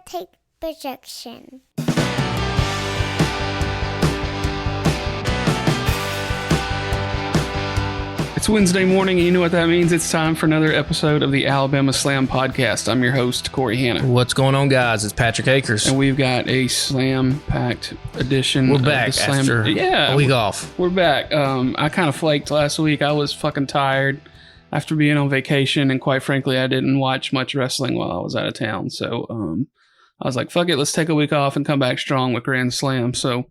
take projection. It's Wednesday morning, and you know what that means. It's time for another episode of the Alabama Slam Podcast. I'm your host, Corey Hanna. What's going on, guys? It's Patrick Akers. And we've got a slam-packed edition. We're back Slam. after a week off. We're back. I kind of flaked last week. I was fucking tired after being on vacation, and quite frankly, I didn't watch much wrestling while I was out of town. So I was like, fuck it, let's take a week off and come back strong with Grand Slam. So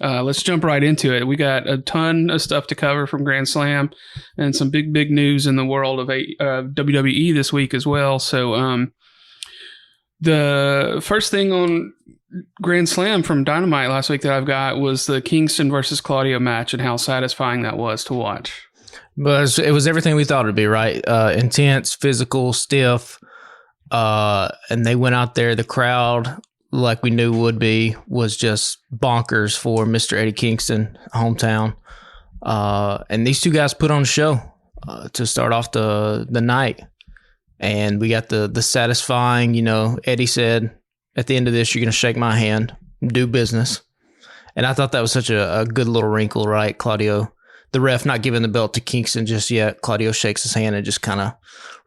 let's jump right into it. We got a ton of stuff to cover from Grand Slam and some big news in the world of WWE this week as well. So the first thing on Grand Slam from Dynamite last week that I've got was the Kingston versus Claudio match and how satisfying that was to watch. But it was everything we thought it'd be, right? Intense, physical, stiff. And they went out there, the crowd, like we knew would be, was just bonkers for Mr. Eddie Kingston, hometown. And these two guys put on a show to start off the night. And we got the satisfying, Eddie said, at the end of this, you're going to shake my hand, do business. And I thought that was such a good little wrinkle, right? Claudio, the ref not giving the belt to Kingston just yet. Claudio shakes his hand and just kind of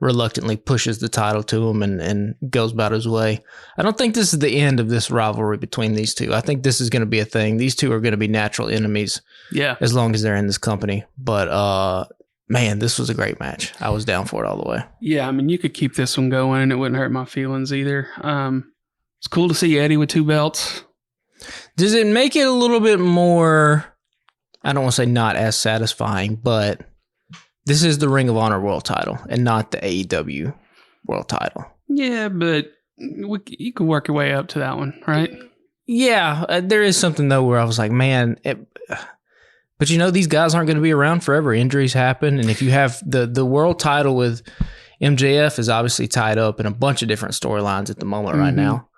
reluctantly pushes the title to him and goes about his way. I don't think this is the end of this rivalry between these two. I think this is going to be a thing. These two are going to be natural enemies. Yeah. As long as they're in this company. But, man, this was a great match. I was down for it all the way. Yeah, I mean, you could keep this one going and it wouldn't hurt my feelings either. It's cool to see Eddie with two belts. Does it make it a little bit more, I don't want to say not as satisfying, but this is the Ring of Honor World title and not the AEW World title. Yeah, but you could work your way up to that one, right? Yeah, there is something, though, where I was like, man, but these guys aren't going to be around forever. Injuries happen, and if you have the world title with MJF is obviously tied up in a bunch of different storylines at the moment right now.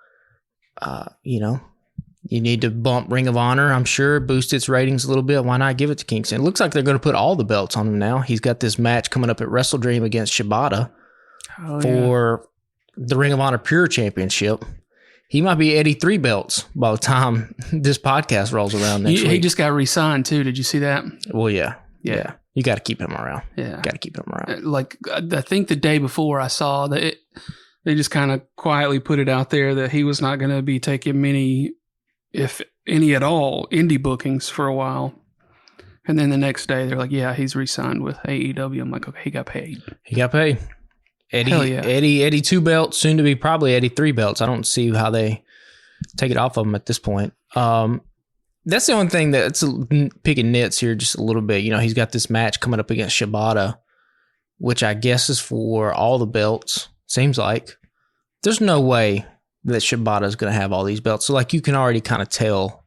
You need to bump Ring of Honor, I'm sure, boost its ratings a little bit. Why not give it to Kingston? It looks like they're going to put all the belts on him now. He's got this match coming up at Wrestle Dream against Shibata for the Ring of Honor Pure Championship. He might be Eddie 3 belts by the time this podcast rolls around next week. He just got re-signed, too. Did you see that? Well, yeah. You got to keep him around. Yeah. Got to keep him around. Like, I think the day before I saw that they just kind of quietly put it out there that he was not going to be taking many, if any at all, indie bookings for a while. And then the next day, they're like, yeah, he's re-signed with AEW. I'm like, okay, he got paid. Eddie 2 belts, soon to be probably Eddie 3 belts. I don't see how they take it off of him at this point. That's the only thing that's picking nits here just a little bit. He's got this match coming up against Shibata, which I guess is for all the belts. Seems like there's no way that Shibata is going to have all these belts. So, you can already kind of tell,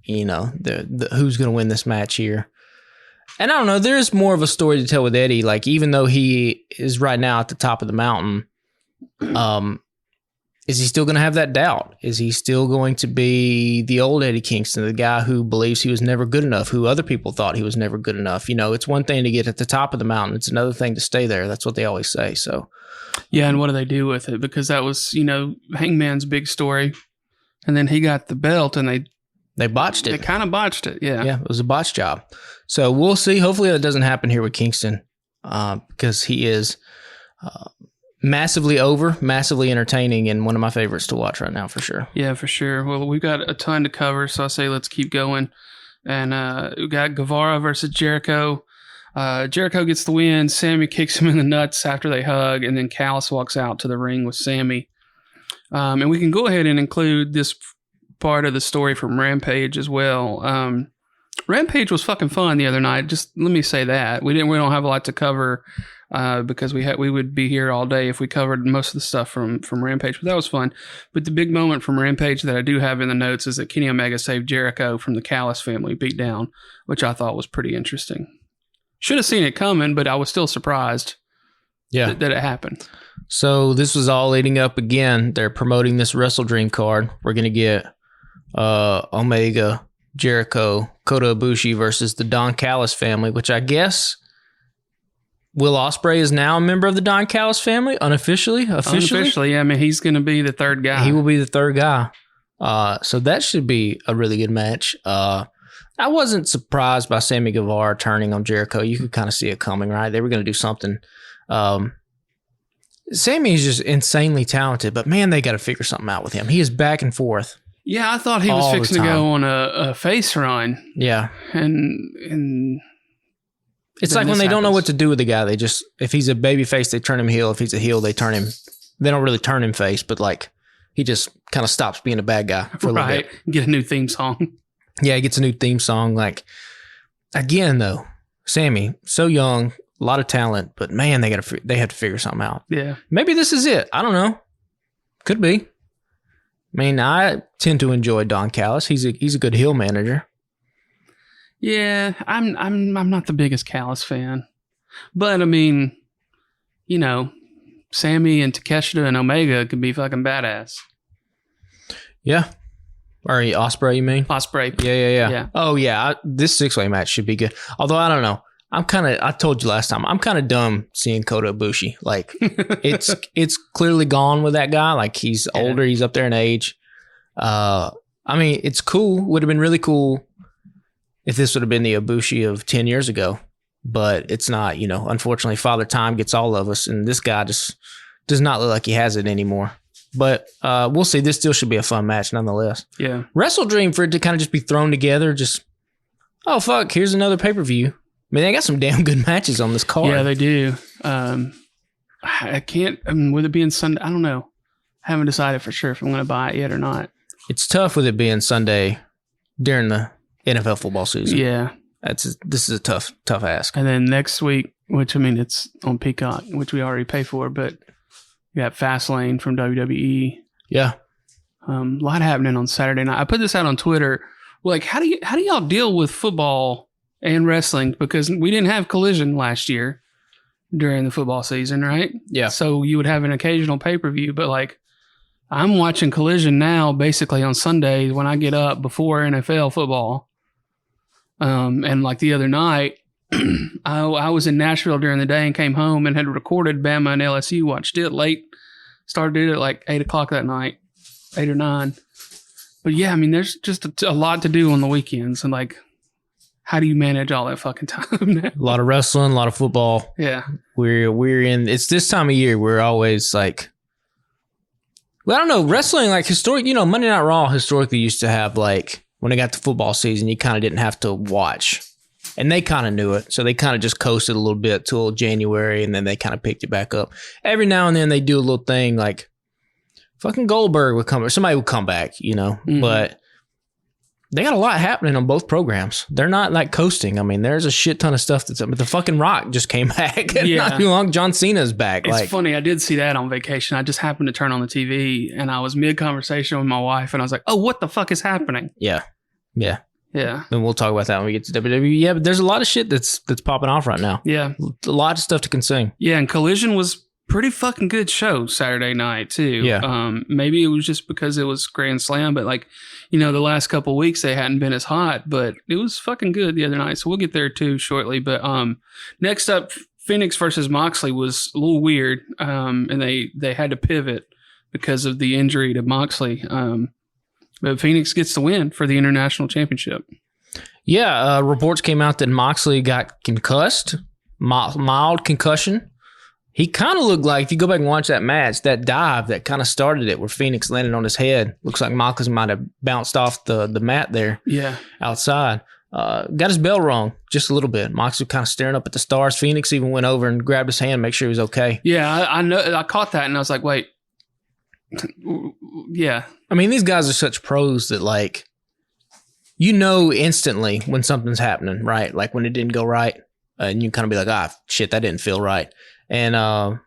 the who's going to win this match here. And I don't know, there's more of a story to tell with Eddie. Even though he is right now at the top of the mountain, is he still going to have that doubt? Is he still going to be the old Eddie Kingston, the guy who believes he was never good enough, who other people thought he was never good enough? It's one thing to get at the top of the mountain. It's another thing to stay there. That's what they always say. So, yeah, and what do they do with it? Because that was, Hangman's big story. And then he got the belt and they botched it. They kind of botched it, yeah. Yeah, it was a botch job. So we'll see. Hopefully that doesn't happen here with Kingston because he is massively over, massively entertaining, and one of my favorites to watch right now for sure. Yeah, for sure. Well, we've got a ton to cover, so I say let's keep going. And we got Guevara versus Jericho. Jericho gets the win. Sammy kicks him in the nuts after they hug, and then Callis walks out to the ring with Sammy. And we can go ahead and include this part of the story from Rampage as well. Rampage was fucking fun the other night. Just let me say that we don't have a lot to cover because we would be here all day if we covered most of the stuff from Rampage. But that was fun. But the big moment from Rampage that I do have in the notes is that Kenny Omega saved Jericho from the Callis family beatdown, which I thought was pretty interesting. Should have seen it coming, but I was still surprised that it happened. So this was all leading up again. They're promoting this Wrestle Dream card. We're going to get Omega, Jericho, Kota Ibushi versus the Don Callis family, which I guess Will Ospreay is now a member of the Don Callis family, unofficially. Unofficially, yeah. I mean, he's going to be the third guy. He will be the third guy. So that should be a really good match. I wasn't surprised by Sammy Guevara turning on Jericho. You could kind of see it coming, right? They were going to do something. Sammy is just insanely talented, but man, they got to figure something out with him. He is back and forth. Yeah, I thought he was fixing to go on a face run. Yeah. And it's like when they don't know what to do with the guy, they just, if he's a baby face, they turn him heel. If he's a heel, they don't really turn him face, but like he just kind of stops being a bad guy for a little bit. Get a new theme song. Yeah, he gets a new theme song. Like, again, though, Sammy, so young, a lot of talent, but man, they have to figure something out. Yeah. Maybe this is it. I don't know. Could be. I mean, I tend to enjoy Don Callis. He's a good heel manager. Yeah, I'm not the biggest Callis fan, but I mean, you know, Sammy and Takeshita and Omega could be fucking badass. Yeah. Or Ospreay, you mean? Ospreay. Yeah. Oh yeah, this 6-way match should be good. Although I don't know, I told you last time, I'm kind of dumb seeing Kota Ibushi. Like it's clearly gone with that guy. Like he's older, he's up there in age. I mean, it's cool. Would have been really cool if this would have been the Ibushi of 10 years ago, but it's not, you know, unfortunately Father Time gets all of us and this guy just does not look like he has it anymore. But we'll see. This still should be a fun match nonetheless. Yeah. Wrestle Dream for it to kind of just be thrown together. Just, oh, fuck, here's another pay-per-view. I mean, they got some damn good matches on this card. Yeah, they do. I can't, with it being Sunday, I don't know. I haven't decided for sure if I'm going to buy it yet or not. It's tough with it being Sunday during the NFL football season. Yeah. This is a tough ask. And then next week, which I mean, it's on Peacock, which we already pay for, but we got Fastlane from WWE. Yeah. A lot happening on Saturday night. I put this out on Twitter. Like, how do y'all deal with football and wrestling? Because we didn't have Collision last year during the football season, right? Yeah. So you would have an occasional pay-per-view, but like I'm watching Collision now basically on Sundays when I get up before NFL football. And like the other night, I was in Nashville during the day and came home and had recorded Bama and LSU, watched it late, started it at like 8 o'clock that night, 8 or 9. But yeah, I mean, there's just a lot to do on the weekends. And like, how do you manage all that fucking time now? A lot of wrestling, a lot of football. Yeah. We're in, it's this time of year, we're always like, well, I don't know, wrestling, like historic, you know, Monday Night Raw historically used to have like, when they got to football season, you kind of didn't have to watch. And they kind of knew it. So they kind of just coasted a little bit till January, and then they kind of picked it back up. Every now and then they do a little thing like fucking Goldberg would come, or somebody would come back, you know. Mm-hmm. But they got a lot happening on both programs. They're not like coasting. I mean, there's a shit ton of stuff that's up. But the fucking Rock just came back. Yeah. Not too long. John Cena's back. It's funny. I did see that on vacation. I just happened to turn on the TV, and I was mid-conversation with my wife, and I was like, oh, what the fuck is happening? Yeah. Yeah. Yeah. Then we'll talk about that when we get to WWE. Yeah, but there's a lot of shit that's popping off right now. Yeah. A lot of stuff to consume. Yeah, and Collision was pretty fucking good show Saturday night, too. Yeah. Maybe it was just because it was Grand Slam, but like, you know, the last couple of weeks they hadn't been as hot, but it was fucking good the other night. So we'll get there too shortly. But next up, Phoenix versus Moxley was a little weird. And they had to pivot because of the injury to Moxley. But Phoenix gets the win for the International Championship. Yeah, reports came out that Moxley got concussed, mild concussion. He kind of looked like, if you go back and watch that match, that dive that kind of started it where Phoenix landed on his head. Looks like Moxley might have bounced off the mat there. Yeah. Outside. Got his bell rung just a little bit. Moxley kind of staring up at the stars. Phoenix even went over and grabbed his hand, make sure he was okay. Yeah, I know. I caught that and I was like, wait. Yeah. I mean, these guys are such pros that, like, you know instantly when something's happening, right? Like when it didn't go right, and you kind of be like, shit, that didn't feel right. And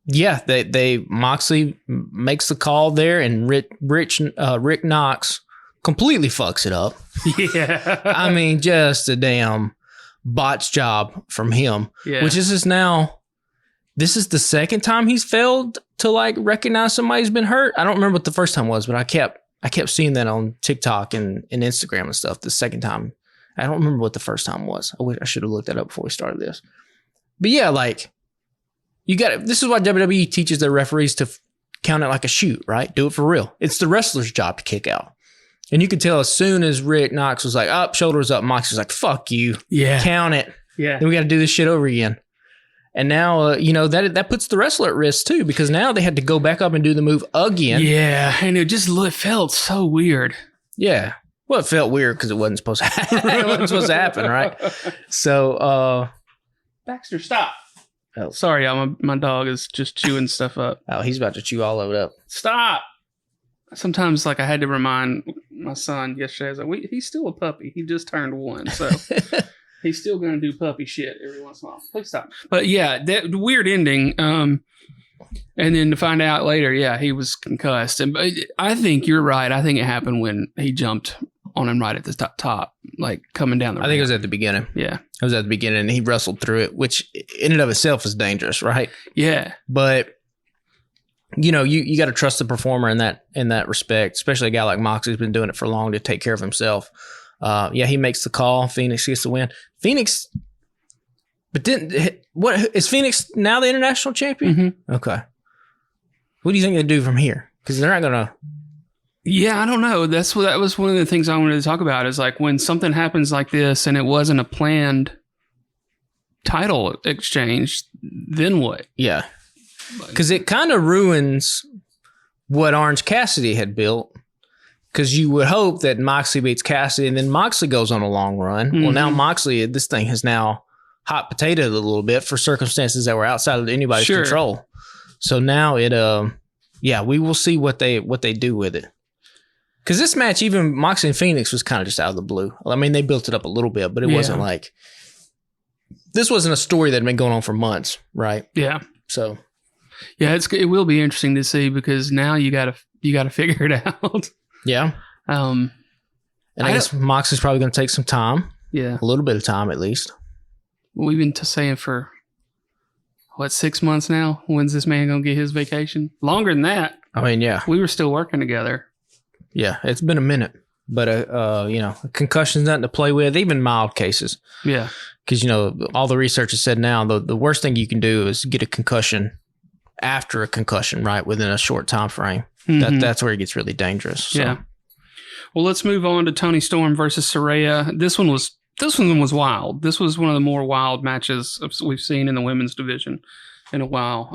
yeah, they Moxley makes the call there, and Rick Knox completely fucks it up. Yeah, I mean, just a damn botch job from him. Yeah. Which is just now. This is the second time he's failed to like recognize somebody's been hurt. I don't remember what the first time was, but I kept seeing that on TikTok and Instagram and stuff. The second time, I don't remember what the first time was. I should have looked that up before we started this. But yeah, like, this is why WWE teaches their referees to count it like a shoot, right? Do it for real. It's the wrestler's job to kick out. And you could tell as soon as Rick Knox was like, up, shoulders up, Mox was like, fuck you. Yeah. Count it. Yeah. Then we got to do this shit over again. And now, that puts the wrestler at risk too, because now they had to go back up and do the move again. Yeah. And it felt so weird. Yeah. Well, it felt weird because it wasn't supposed to happen. It wasn't supposed to happen, right? So, Baxter, stop. Oh. Sorry, my dog is just chewing stuff up. Oh, he's about to chew all of it up. Stop. Sometimes, like, I had to remind my son yesterday, I was like, he's still a puppy. He just turned 1, so he's still going to do puppy shit every once in a while. Please stop. But yeah, that weird ending. And then to find out later, yeah, he was concussed. And I think you're right. I think it happened when he jumped on him right at the top, like coming down the ramp. I think it was at the beginning. Yeah. It was at the beginning, and he wrestled through it, which in and of itself is dangerous, right? Yeah. But you got to trust the performer in that respect, especially a guy like Mox who's been doing it for long to take care of himself. He makes the call. Phoenix gets the win. Phoenix, but what is Phoenix now the international champion? Mm-hmm. Okay. What do you think they do from here? Because they're not gonna. Yeah, I don't know. That was one of the things I wanted to talk about is like when something happens like this and it wasn't a planned title exchange, then what? Yeah. Because it kind of ruins what Orange Cassidy had built. Because you would hope that Moxley beats Cassidy and then Moxley goes on a long run. Mm-hmm. Well, now Moxley, this thing has now hot potatoed a little bit for circumstances that were outside of anybody's control. So now we will see what they do with it. Because this match, even Moxley and Phoenix was kind of just out of the blue. I mean, they built it up a little bit, but it wasn't like... This wasn't a story that had been going on for months, right? Yeah. So... Yeah, it will be interesting to see because now you got to figure it out. Yeah. And I guess Mox is probably going to take some time. Yeah. A little bit of time at least. We've been saying for, 6 months now? When's this man going to get his vacation? Longer than that. I mean, yeah. We were still working together. Yeah, it's been a minute. But, a concussion's nothing to play with, even mild cases. Yeah. Because, all the research has said now, the worst thing you can do is get a concussion after a concussion, right? Within a short time frame. Mm-hmm. That's where it gets really dangerous. So. Yeah. Well, let's move on to Toni Storm versus Saraya. This one was wild. This was one of the more wild matches we've seen in the women's division in a while.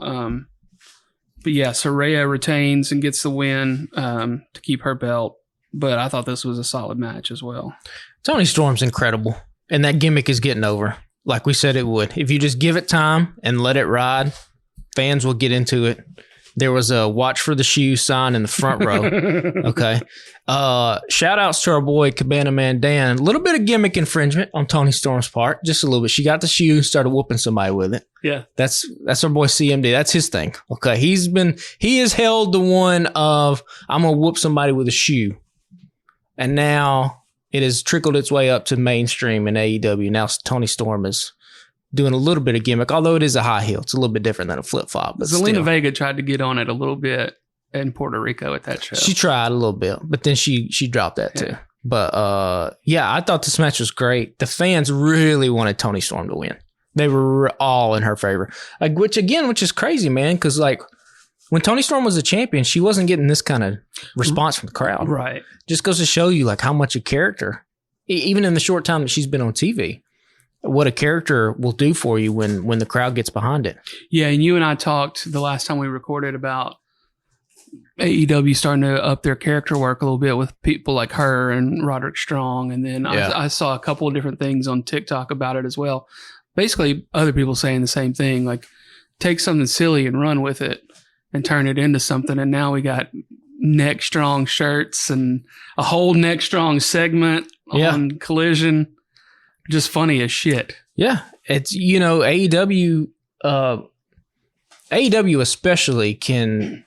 But yeah, Saraya retains and gets the win to keep her belt. But I thought this was a solid match as well. Toni Storm's incredible. And that gimmick is getting over. Like we said it would. If you just give it time and let it ride, fans will get into it. There was a watch for the shoe sign in the front row. Okay. Shout outs to our boy Cabana Man Dan. A little bit of gimmick infringement on Toni Storm's part. Just a little bit. She got the shoe, started whooping somebody with it. Yeah. That's our boy CMD. That's his thing. Okay. He has held the one of I'm gonna whoop somebody with a shoe. And now it has trickled its way up to mainstream in AEW. Now Toni Storm is doing a little bit of gimmick, although it is a high heel. It's a little bit different than a flip-flop. But Zelina Vega tried to get on it a little bit in Puerto Rico at that show. She tried a little bit, but then she dropped that too. But I thought this match was great. The fans really wanted Toni Storm to win. They were all in her favor. Which is crazy, man, because when Toni Storm was a champion, she wasn't getting this kind of response from the crowd. Right. Just goes to show you how much a character, even in the short time that she's been on TV, what a character will do for you when the crowd gets behind it. Yeah, and you and I talked the last time we recorded about AEW starting to up their character work a little bit with people like her and Roderick Strong. And then I saw a couple of different things on TikTok about it as well. Basically, other people saying the same thing, like take something silly and run with it and turn it into something. And now we got neck strong shirts and a whole neck strong segment on Collision. Just funny as shit. Yeah. It's, AEW especially can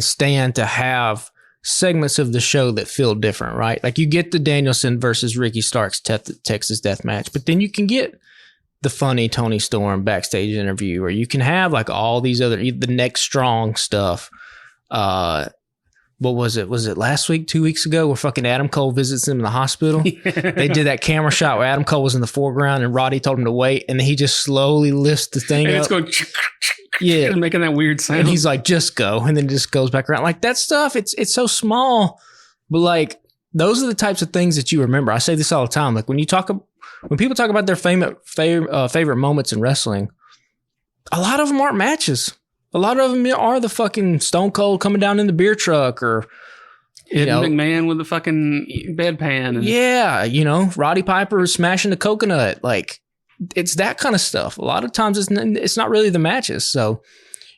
stand to have segments of the show that feel different, right? Like you get the Danielson versus Ricky Starks Texas death match, but then you can get the funny Toni Storm backstage interview, or you can have all these other, the neck strong stuff. what was it? Was it last week, 2 weeks ago, where fucking Adam Cole visits him in the hospital? They did that camera shot where Adam Cole was in the foreground and Roddy told him to wait, and then he just slowly lifts the thing and up. it's going Yeah, making that weird sound. and he's like, just go, and then it just goes back around. Like that stuff, it's so small, but like those are the types of things that you remember. I say this all the time. Like when people talk about their favorite moments in wrestling, a lot of them aren't matches. A lot of them are the fucking Stone Cold coming down in the beer truck, or McMahon with the fucking bedpan. And Roddy Piper smashing the coconut. Like it's that kind of stuff. A lot of times it's not really the matches. So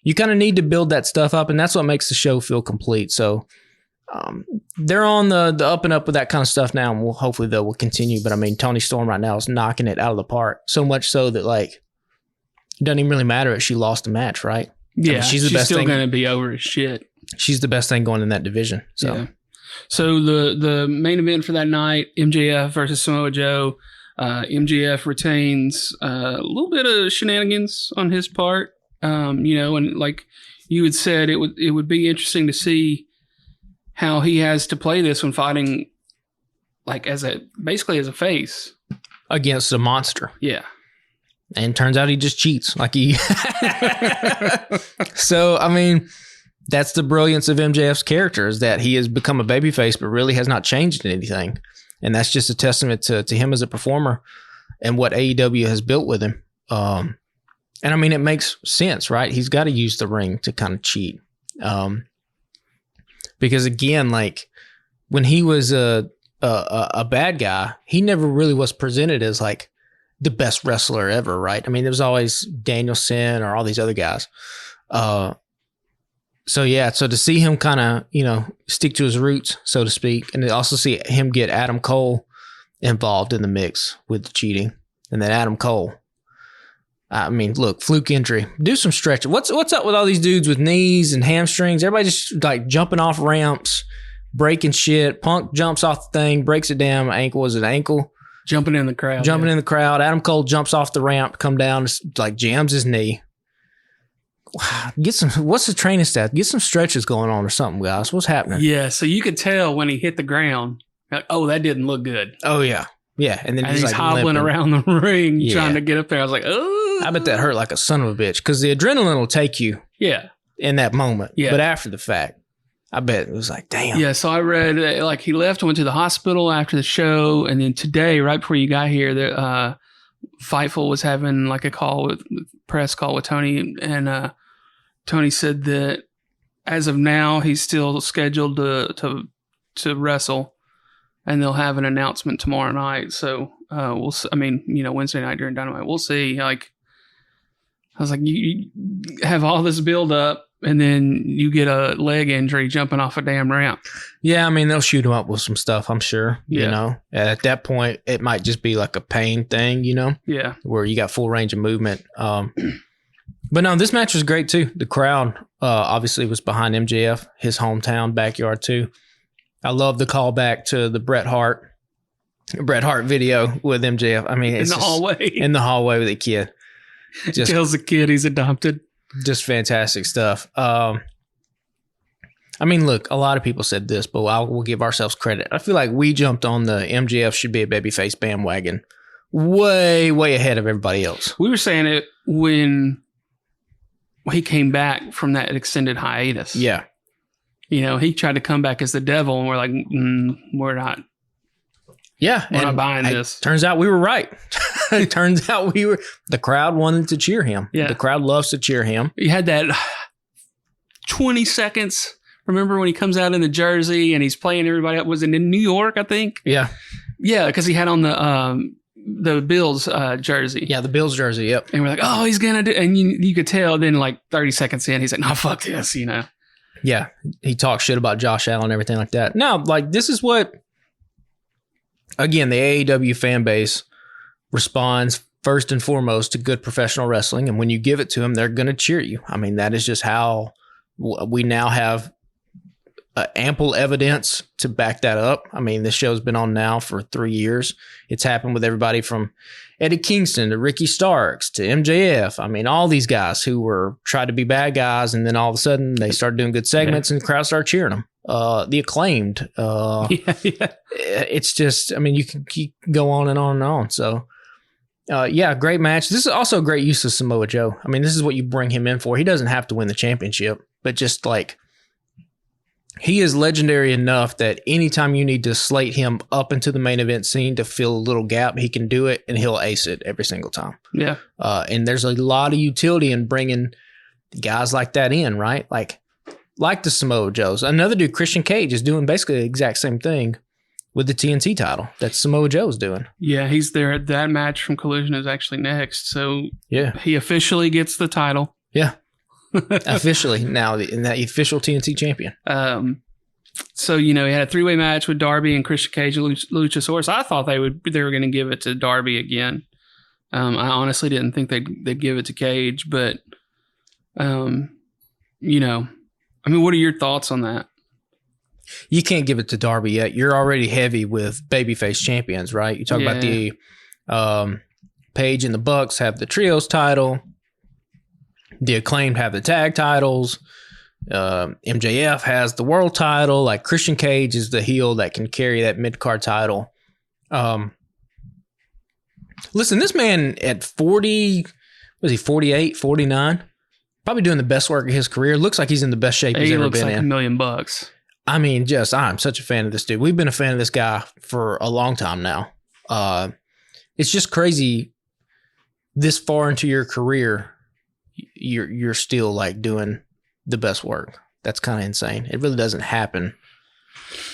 you kind of need to build that stuff up, and that's what makes the show feel complete. So they're on the up and up with that kind of stuff now, and hopefully they will continue. But I mean, Toni Storm right now is knocking it out of the park. So much so that like it doesn't even really matter if she lost the match, right? Yeah, I mean, she's still going to be over as shit. She's the best thing going in that division. So, yeah. So the main event for that night, MJF versus Samoa Joe. MJF retains a little bit of shenanigans on his part. And like you had said, it would be interesting to see how he has to play this when fighting, like basically as a face against a monster. Yeah. And turns out he just cheats. Like he. So, I mean, that's the brilliance of MJF's character, is that he has become a babyface, but really has not changed anything. And that's just a testament to him as a performer and what AEW has built with him. And I mean, it makes sense, right? He's got to use the ring to kind of cheat. Because again, like when he was a bad guy, he never really was presented as like the best wrestler ever, right? I mean, there was always Danielson or all these other guys. So to see him kind of, stick to his roots, so to speak, and to also see him get Adam Cole involved in the mix with the cheating, and then Adam Cole. I mean, look, fluke injury. Do some stretching. What's up with all these dudes with knees and hamstrings? Everybody just like jumping off ramps, breaking shit. Punk jumps off the thing, breaks a damn ankle. Was it ankle? Jumping in the crowd. In the crowd. Adam Cole jumps off the ramp, come down, like jams his knee. What's the training staff? Get some stretches going on or something, guys. What's happening? Yeah, so you could tell when he hit the ground, like, oh, that didn't look good. Oh, yeah. Yeah. And then he's like hobbling limping around the ring trying to get up there. I was like, oh. I bet that hurt like a son of a bitch, because the adrenaline will take you in that moment. Yeah. But after the fact, I bet it was like, damn. Yeah, so I read, like, he left and went to the hospital after the show, and then today, right before you got here, Fightful was having, like, a press call with Tony, and Tony said that as of now, he's still scheduled to wrestle, and they'll have an announcement tomorrow night, so we'll see. I mean, Wednesday night during Dynamite, we'll see. Like, I was like, you have all this build up, and then you get a leg injury jumping off a damn ramp. Yeah, I mean, they'll shoot him up with some stuff, I'm sure. Yeah. At that point, it might just be like a pain thing, Yeah. Where you got full range of movement. But no, this match was great too. The crowd obviously was behind MJF, his hometown, backyard too. I love the callback to the Bret Hart video with MJF. I mean, it's in the hallway with the kid. Just tells the kid he's adopted. Just fantastic stuff. I mean, look, a lot of people said this, but we'll give ourselves credit. I feel like we jumped on the MJF should be a babyface bandwagon way, way ahead of everybody else. We were saying it when he came back from that extended hiatus. Yeah. He tried to come back as the devil, and we're like, we're not. Yeah. We're not buying this. Turns out we were right. Turns out the crowd wanted to cheer him. Yeah. The crowd loves to cheer him. You had that 20 seconds. Remember when he comes out in the jersey and he's playing everybody up? Was it in New York, I think? Yeah. Yeah, because he had on the Bills jersey. Yeah, the Bills jersey, yep. And we're like, oh, he's going to do. And you could tell then like 30 seconds in, he's like, no, fuck this, Yeah, he talks shit about Josh Allen and everything like that. No, like this is what, again, the AEW fan base responds first and foremost to good professional wrestling. And when you give it to them, they're going to cheer you. I mean, that is just how we now have ample evidence to back that up. I mean, this show's been on now for 3 years. It's happened with everybody from Eddie Kingston to Ricky Starks to MJF. I mean, all these guys who tried to be bad guys, and then all of a sudden they started doing good segments and the crowd started cheering them. the Acclaimed. Yeah. It's just, I mean, you can keep go on and on and on. So, yeah, great match. This is also a great use of Samoa Joe. I mean, this is what you bring him in for. He doesn't have to win the championship, but just like he is legendary enough that anytime you need to slate him up into the main event scene to fill a little gap, he can do it and he'll ace it every single time. Yeah. And there's a lot of utility in bringing guys like that in, right? Like the Samoa Joes. Another dude, Christian Cage, is doing basically the exact same thing with the TNT title that Samoa Joe's doing. Yeah, he's there. That match from Collision is actually next. So yeah, he officially gets the title. Yeah. Officially now, in that official TNT champion. So, he had a 3-way match with Darby and Christian Cage and Luchasaurus. I thought they were going to give it to Darby again. I honestly didn't think they'd give it to Cage, but, what are your thoughts on that? You can't give it to Darby yet. You're already heavy with babyface champions, right? You talk about the Page and the Bucks have the trios title. The Acclaimed have the tag titles. MJF has the world title. Like Christian Cage is the heel that can carry that mid-card title. Listen, this man at 40, was he 48, 49? Probably doing the best work of his career. Looks like he's in the best shape he's ever been in. He looks like $1 million. I mean, I'm such a fan of this dude. We've been a fan of this guy for a long time now. It's just crazy this far into your career, you're still like doing the best work. That's kind of insane. It really doesn't happen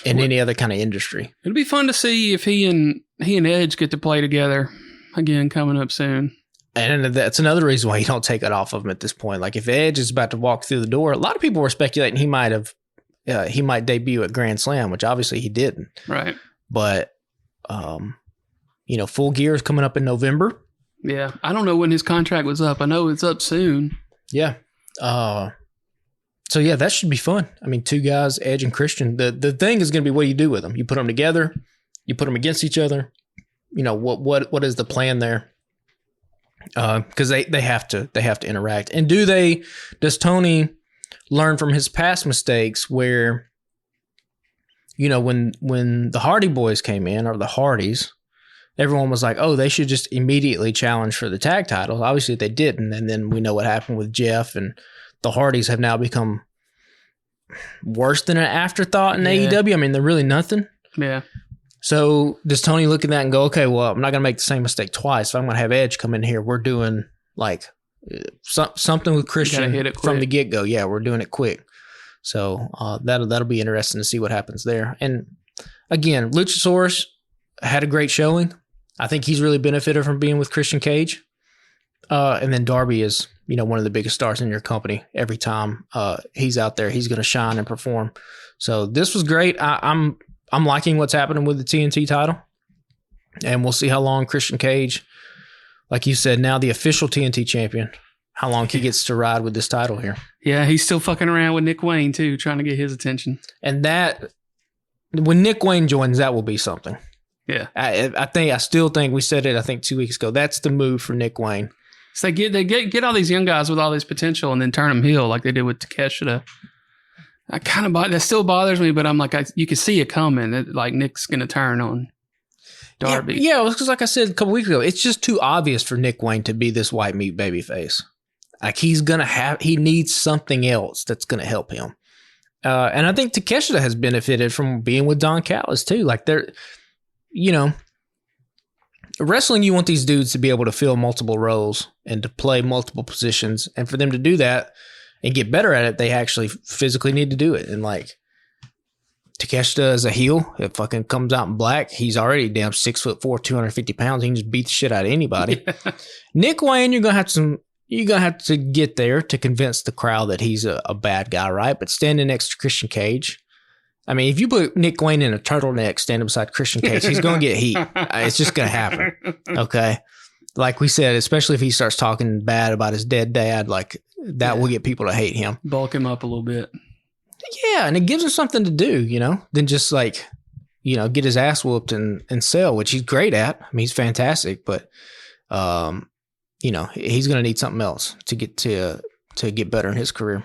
in any other kind of industry. It'll be fun to see if he and Edge get to play together again coming up soon. And that's another reason why you don't take it off of him at this point. Like if Edge is about to walk through the door, a lot of people were speculating he might debut at Grand Slam, which obviously he didn't. Right. But, Full Gear is coming up in November. Yeah. I don't know when his contract was up. I know it's up soon. Yeah. So, yeah, that should be fun. I mean, two guys, Edge and Christian. The thing is going to be what do you do with them? You put them together. You put them against each other. What is the plan there? Because they have to interact. And does Tony learn from his past mistakes where, when the Hardy Boys came in, or the Hardys, everyone was like, oh, they should just immediately challenge for the tag titles. Obviously, they didn't. And then we know what happened with Jeff, and the Hardys have now become worse than an afterthought in AEW. I mean, they're really nothing. Yeah. So does Tony look at that and go, okay, well, I'm not going to make the same mistake twice. If I'm going to have Edge come in here, we're doing like something with Christian from the get-go. Yeah, we're doing it quick. So that'll be interesting to see what happens there. And again, Luchasaurus had a great showing. I think he's really benefited from being with Christian Cage. And then Darby is, one of the biggest stars in your company. Every time he's out there, he's going to shine and perform. So this was great. I'm liking what's happening with the TNT title. And we'll see how long Christian Cage, like you said, now the official TNT champion, how long he gets to ride with this title here. Yeah, he's still fucking around with Nick Wayne, too, trying to get his attention. And that, when Nick Wayne joins, that will be something. Yeah. I still think, we said it, I think 2 weeks ago, that's the move for Nick Wayne. So they get all these young guys with all this potential and then turn them heel like they did with Takeshita. That still bothers me, but I'm like, you can see it coming. Like Nick's going to turn on Darby. Yeah, because like I said a couple weeks ago, it's just too obvious for Nick Wayne to be this white meat babyface. Like he needs something else that's going to help him. And I think Takeshita has benefited from being with Don Callis too. Like they're, wrestling, you want these dudes to be able to fill multiple roles and to play multiple positions. And for them to do that and get better at it, they actually physically need to do it. And like Takeshita is a heel. It fucking comes out in black. He's already damn 6'4", 250 pounds. He can just beat the shit out of anybody. Yeah. Nick Wayne, you're gonna have to get there to convince the crowd that he's a bad guy, right? But standing next to Christian Cage, I mean, if you put Nick Wayne in a turtleneck standing beside Christian Cage, he's going to get heat. It's just going to happen. Okay. Like we said, especially if he starts talking bad about his dead dad, like that will get people to hate him. Bulk him up a little bit. Yeah. And it gives him something to do, than just like, get his ass whooped and sell, which he's great at. I mean, he's fantastic, but, he's going to need something else to get better in his career.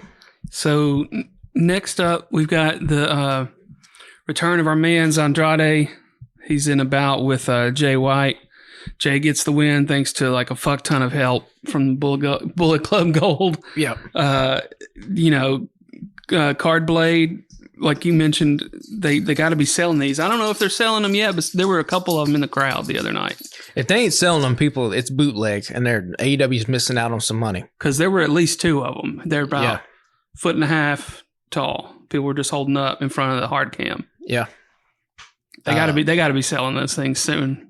So Next up, we've got the return of our man's Andrade. He's in a bout with Jay White. Jay gets the win thanks to like a fuck ton of help from Bullet Club Gold. Yeah. Card Blade, like you mentioned, they got to be selling these. I don't know if they're selling them yet, but there were a couple of them in the crowd the other night. If they ain't selling them, people, it's bootleg, and AEW's missing out on some money. Because there were at least two of them. They're about a foot and a half tall. People were just holding up in front of the hard cam. Yeah. They gotta be selling those things soon.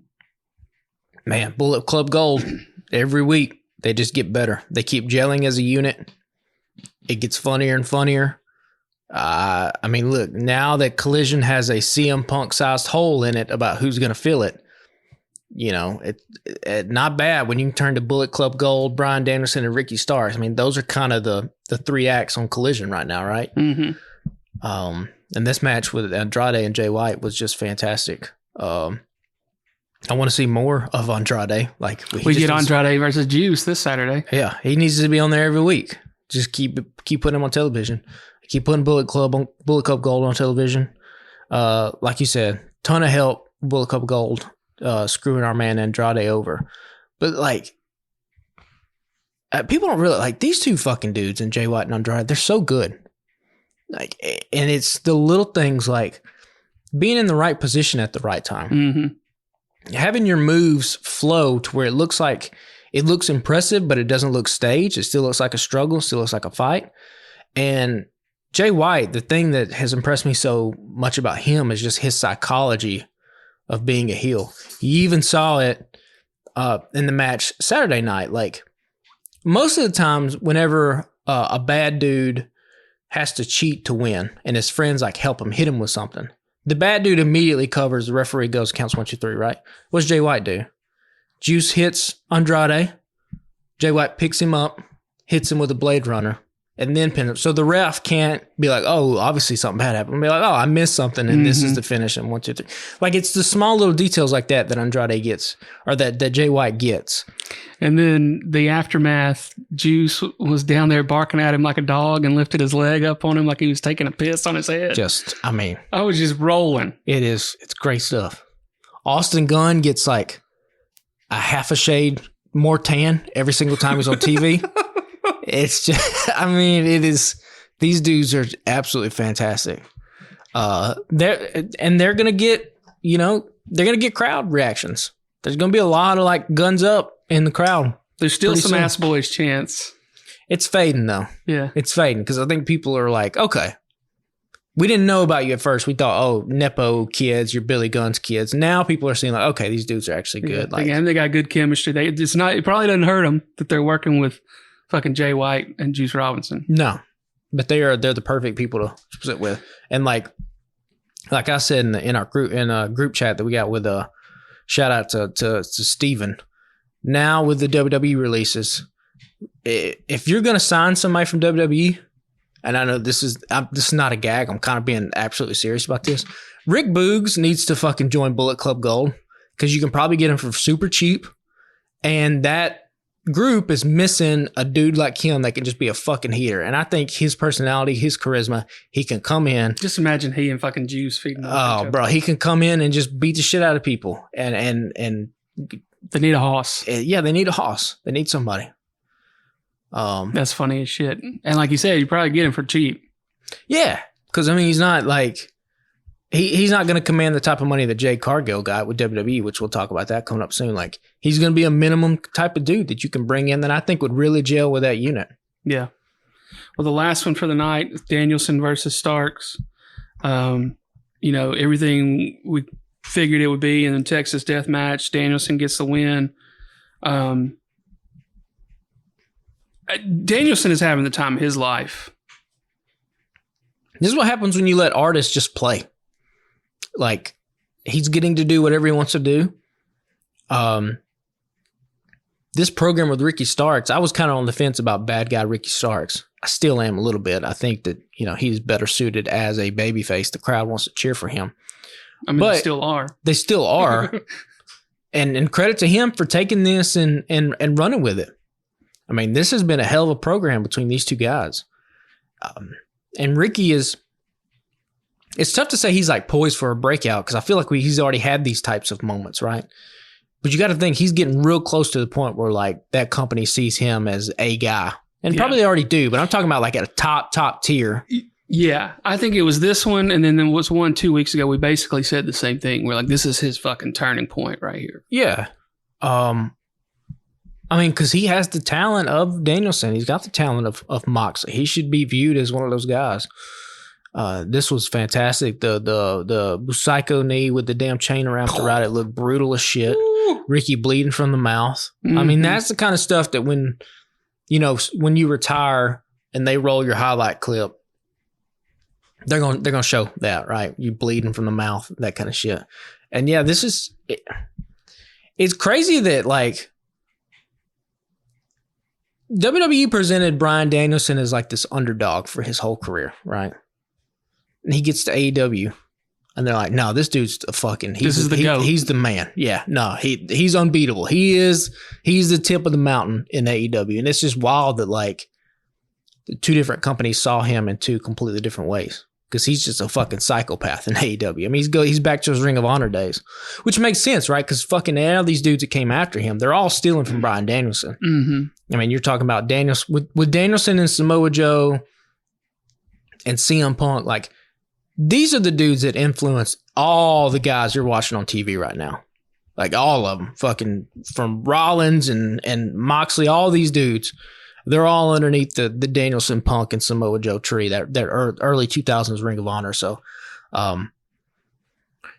Man, Bullet Club Gold, every week, they just get better. They keep gelling as a unit. It gets funnier and funnier. I mean, look, now that Collision has a CM Punk-sized hole in it about who's going to fill it, you know, it not bad when you can turn to Bullet Club Gold, Bryan Danielson, and Ricky Starks. I mean, those are kind of the three acts on Collision right now, right? Mm-hmm. And this match with Andrade and Jay White was just fantastic. I want to see more of Andrade. Like we get Andrade versus Juice this Saturday. Yeah, he needs to be on there every week. Just keep putting him on television. Keep putting Bullet Club Gold on television. Like you said, ton of help. Bullet Club Gold screwing our man Andrade over. But like, people don't really like these two fucking dudes and Jay White and Andrade. They're so good. Like, and it's the little things like being in the right position at the right time. Mm-hmm. Having your moves flow to where it looks impressive, but it doesn't look staged. It still looks like a struggle, still looks like a fight. And Jay White, the thing that has impressed me so much about him is just his psychology of being a heel. You even saw it in the match Saturday night. Like, most of the times whenever a bad dude has to cheat to win and his friends like help him, hit him with something, the bad dude immediately covers. The referee goes, counts 1, 2, 3, right? What's Jay White do? Juice hits Andrade. Jay White picks him up, hits him with a Blade Runner, and then pin him. So the ref can't be like, oh, obviously something bad happened. Be like, oh, I missed something, and this is the finish, and 1, 2, 3. Like, it's the small little details like that Andrade gets, or that Jay White gets. And then the aftermath, Juice was down there barking at him like a dog and lifted his leg up on him like he was taking a piss on his head. I was just rolling. It's great stuff. Austin Gunn gets like a half a shade more tan every single time he's on TV. It's just, these dudes are absolutely fantastic. They're going to get, they're going to get crowd reactions. There's going to be a lot of like guns up in the crowd. There's still some soon. ass boys chants. It's fading though. Yeah. It's fading because I think people are like, okay, we didn't know about you at first. We thought, oh, Nepo kids, you're Billy Gunn's kids. Now people are seeing like, okay, these dudes are actually good. Yeah, and they got good chemistry. It probably doesn't hurt them that they're working with fucking Jay White and Juice Robinson. No, but they're the perfect people to sit with. And like I said in our group chat that we got with shout out to Steven. Now with the WWE releases, if you're going to sign somebody from WWE, and I know this is not a gag, I'm kind of being absolutely serious about this. Rick Boogs needs to fucking join Bullet Club Gold because you can probably get him for super cheap. And that group is missing a dude like him that can just be a fucking heater. And I think his personality, his charisma, he can come in. Just imagine he and fucking Juice feeding. Oh, bro, he can come in and just beat the shit out of people. And they need a hoss. Yeah, they need a hoss. They need somebody. That's funny as shit. And like you said, you probably get him for cheap. Yeah, because he's not like he's not going to command the type of money that Jade Cargill got with WWE, which we'll talk about that coming up soon. Like, he's going to be a minimum type of dude that you can bring in that I think would really gel with that unit. Yeah. Well, the last one for the night, Danielson versus Starks. Everything we figured it would be in the Texas Death Match. Danielson gets the win. Danielson is having the time of his life. This is what happens when you let artists just play. Like, he's getting to do whatever he wants to do. This program with Ricky Starks, I was kind of on the fence about bad guy Ricky Starks. I still am a little bit. I think that, he's better suited as a babyface. The crowd wants to cheer for him. They still are. They still are. and credit to him for taking this and running with it. This has been a hell of a program between these two guys. And Ricky is, it's tough to say he's like poised for a breakout because I feel like he's already had these types of moments, right? But you got to think he's getting real close to the point where like that company sees him as a guy. And probably they already do, but I'm talking about like at a top tier. Yeah, I think it was this one, and then there was one 2 weeks ago. We basically said the same thing. We're like, this is his fucking turning point right here. Yeah. I mean, because he has the talent of Danielson. He's got the talent of Moxley. He should be viewed as one of those guys. This was fantastic. The Psycho knee with the damn chain around the right, it looked brutal as shit. Ricky bleeding from the mouth. Mm-hmm. I mean, that's the kind of stuff that when you retire and they roll your highlight clip, they're gonna show that, right? You bleeding from the mouth, that kind of shit. And yeah, this is it's crazy that like WWE presented Bryan Danielson as like this underdog for his whole career, right? And he gets to AEW, and they're like, "No, this dude's a fucking he's the man." Yeah, no, he's unbeatable. He's the tip of the mountain in AEW, and it's just wild that like the two different companies saw him in two completely different ways because he's just a fucking psychopath in AEW. I mean, he's back to his Ring of Honor days, which makes sense, right? Because fucking all these dudes that came after him, they're all stealing from Bryan Danielson. Mm-hmm. I mean, you're talking about Danielson with Danielson and Samoa Joe and CM Punk, like. These are the dudes that influence all the guys you're watching on TV right now. Like all of them. Fucking from Rollins and Moxley, all these dudes. They're all underneath the Danielson, Punk, and Samoa Joe tree, that early 2000s Ring of Honor. So,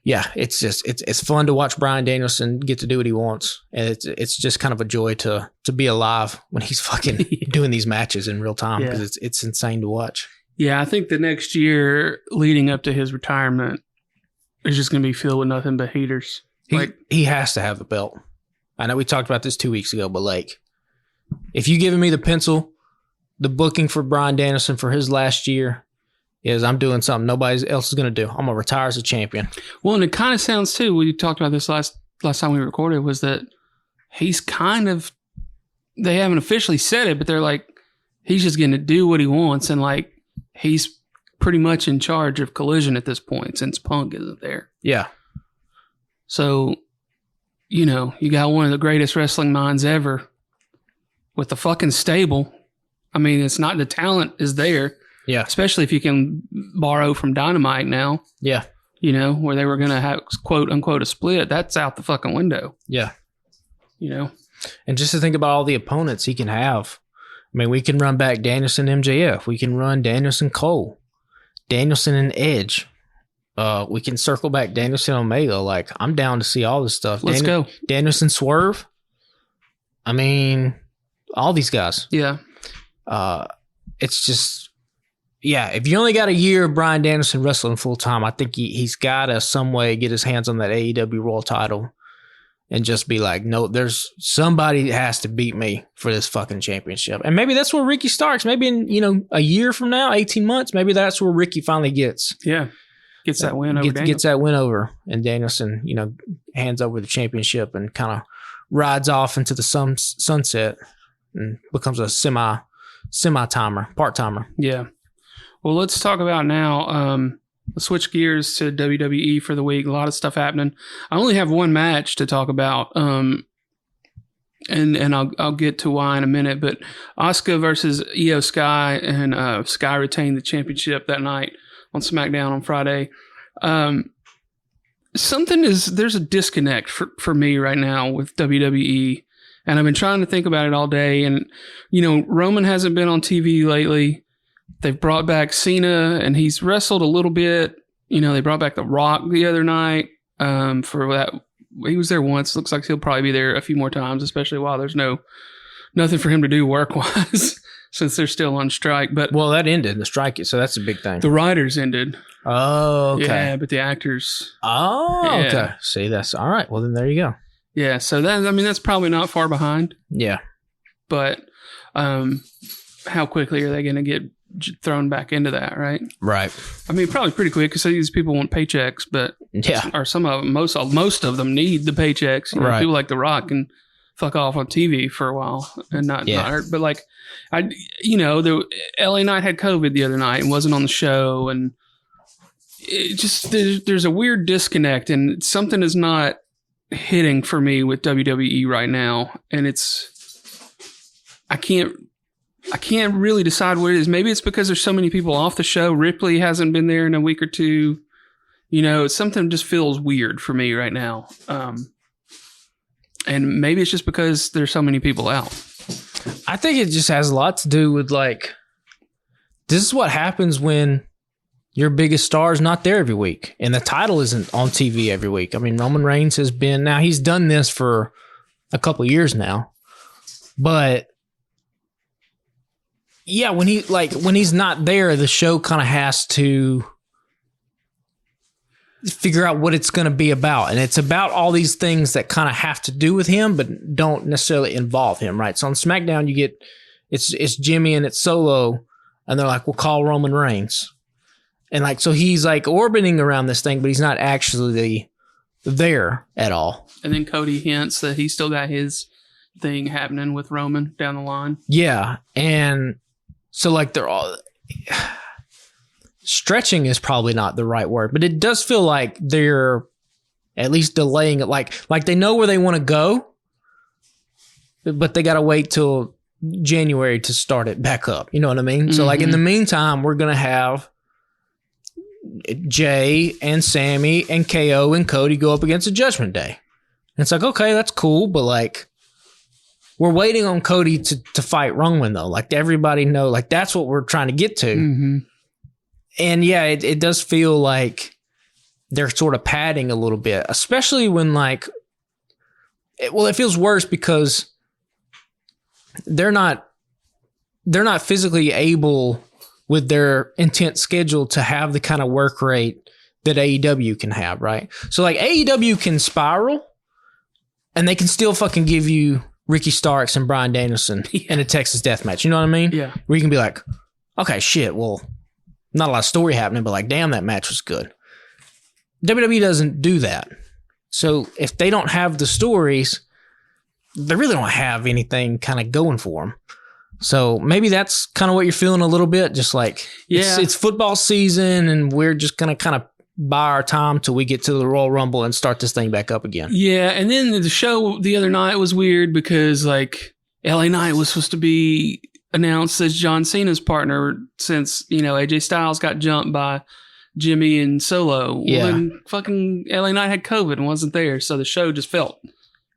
yeah, it's fun to watch Bryan Danielson get to do what he wants. And it's just kind of a joy to be alive when he's fucking doing these matches in real time because it's insane to watch. Yeah, I think the next year leading up to his retirement is just going to be filled with nothing but heaters. He has to have the belt. I know we talked about this 2 weeks ago, but like, if you giving me the pencil, the booking for Bryan Danielson for his last year is I'm doing something nobody else is going to do. I'm going to retire as a champion. Well, and it kind of sounds too, we talked about this last time we recorded, was that he's kind of, they haven't officially said it, but they're like, he's just going to do what he wants. And like, he's pretty much in charge of Collision at this point since Punk isn't there. Yeah. So, you got one of the greatest wrestling minds ever with the fucking stable. I mean, it's not the talent is there. Yeah. Especially if you can borrow from Dynamite now. Yeah. Where they were going to have quote unquote a split. That's out the fucking window. Yeah. And just to think about all the opponents he can have. I mean, we can run back Danielson MJF. We can run Danielson Cole, Danielson and Edge. We can circle back Danielson Omega. Like, I'm down to see all this stuff. Let's go. Danielson Swerve. I mean, all these guys. Yeah. It's just, yeah, if you only got a year of Bryan Danielson wrestling full time, I think he's got to some way get his hands on that AEW World title. And just be like, no, there's somebody that has to beat me for this fucking championship. And maybe that's where Ricky starts. Maybe in, a year from now, 18 months, maybe that's where Ricky finally gets. Yeah. Gets that win over Danielson. Gets that win over. And Danielson, hands over the championship and kind of rides off into the sunset and becomes a semi-timer, part-timer. Yeah. Well, let's talk about now, let's switch gears to WWE for the week. A lot of stuff happening. I only have one match to talk about, and I'll get to why in a minute. But Asuka versus Io Sky, and Sky retained the championship that night on SmackDown on Friday. There's a disconnect for me right now with WWE, and I've been trying to think about it all day. And Roman hasn't been on TV lately. They've brought back Cena, and he's wrestled a little bit. They brought back The Rock the other night for that. He was there once. Looks like he'll probably be there a few more times, especially while there's nothing for him to do work-wise since they're still on strike. But well, that ended, the strike, so that's a big thing. The writers ended. Oh, okay. Yeah, but the actors. Oh, yeah. Okay. See, that's all right. Well, then there you go. Yeah, so that's probably not far behind. Yeah. But how quickly are they going to get thrown back into that, right? Right. I mean, probably pretty quick because these people want paychecks, but yeah, or some of them, most of them need the paychecks. Right. People like The Rock can fuck off on TV for a while and not hurt. But like, the LA Knight had COVID the other night and wasn't on the show, and it just there's a weird disconnect, and something is not hitting for me with WWE right now, and I can't really decide what it is. Maybe it's because there's so many people off the show. Ripley hasn't been there in a week or two. Something just feels weird for me right now. And maybe it's just because there's so many people out. I think it just has a lot to do with, like, this is what happens when your biggest star is not there every week and the title isn't on TV every week. I mean, Roman Reigns has been, now he's done this for a couple of years now, but yeah, when he's not there, the show kind of has to figure out what it's going to be about. And it's about all these things that kind of have to do with him, but don't necessarily involve him, right? So on SmackDown, you get, it's Jimmy and it's Solo, and they're like, we'll call Roman Reigns. And like, so he's like orbiting around this thing, but he's not actually there at all. And then Cody hints that he's still got his thing happening with Roman down the line. Yeah. And so like they're all... Stretching is probably not the right word, but it does feel like they're at least delaying it. Like they know where they want to go, but they got to wait till January to start it back up. You know what I mean? Mm-hmm. So like in the meantime, we're going to have Jay and Sammy and KO and Cody go up against a Judgment Day. And it's like, okay, that's cool. But like, we're waiting on Cody to fight Roman though. Like everybody know, like that's what we're trying to get to. Mm-hmm. And yeah, it does feel like they're sort of padding a little bit, especially when like, it feels worse because they're not physically able with their intense schedule to have the kind of work rate that AEW can have, right? So like AEW can spiral and they can still fucking give you Ricky Starks and Bryan Danielson in a Texas death match. You know what I mean? Yeah. Where you can be like, okay, shit, well, not a lot of story happening, but like, damn, that match was good. WWE doesn't do that. So if they don't have the stories, they really don't have anything kind of going for them. So maybe that's kind of what you're feeling a little bit. Just like, it's football season and we're just going to kind of buy our time till we get to the Royal Rumble and start this thing back up again. Yeah. And then the show the other night was weird because like LA Knight was supposed to be announced as John Cena's partner since, AJ Styles got jumped by Jimmy and Solo. Yeah. Well, then fucking LA Knight had COVID and wasn't there. So the show just felt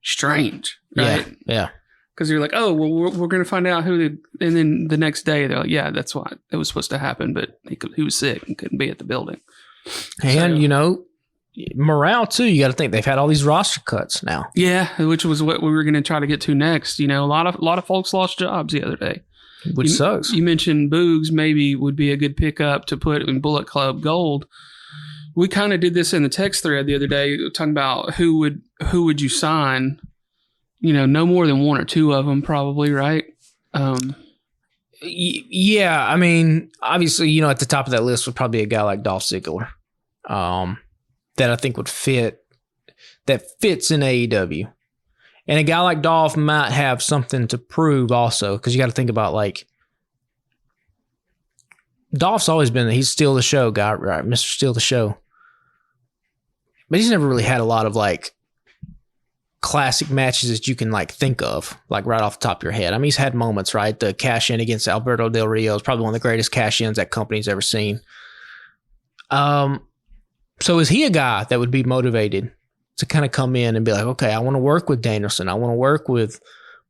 strange. Right? Yeah. Because you're like, oh, well, we're going to find out and then the next day they're like, yeah, that's what it was supposed to happen. But he was sick and couldn't be at the building. And, morale too. You got to think they've had all these roster cuts now. Yeah. Which was what we were going to try to get to next. A lot of folks lost jobs the other day. Which sucks. You mentioned Boogs maybe would be a good pickup to put in Bullet Club Gold. We kind of did this in the text thread the other day, talking about who would you sign? No more than one or two of them, probably, right? Yeah, I mean, obviously, at the top of that list would probably be a guy like Dolph Ziggler, that I think would fit. That fits in AEW. And a guy like Dolph might have something to prove also, because you got to think about, like, Dolph's always been, he's still the show guy, right? Mr. Steal the Show. But he's never really had a lot of, like, classic matches that you can, like, think of, like, right off the top of your head. I mean, he's had moments, right? The cash-in against Alberto Del Rio is probably one of the greatest cash-ins that company's ever seen. So is he a guy that would be motivated to kind of come in and be like, okay, I want to work with Danielson. I want to work with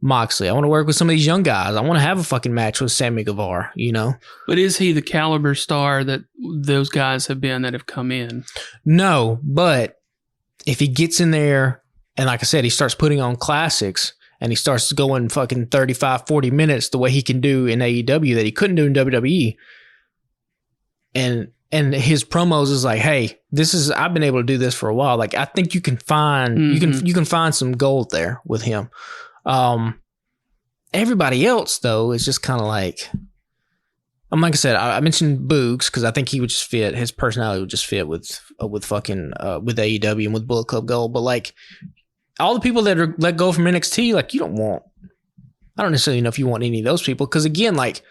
Moxley. I want to work with some of these young guys. I want to have a fucking match with Sammy Guevara, But is he the caliber star that those guys have been that have come in? No, but if he gets in there and like I said, he starts putting on classics and he starts going fucking 35, 40 minutes the way he can do in AEW that he couldn't do in WWE. And his promos is like, hey, I've been able to do this for a while. Like, I think you can find, you can find some gold there with him. Everybody else though is just kind of like I said, I mentioned Boogs because I think he would just fit, his personality would just fit with AEW and with Bullet Club Gold. But like, all the people that are let go from NXT, like I don't necessarily know if you want any of those people. Because again, like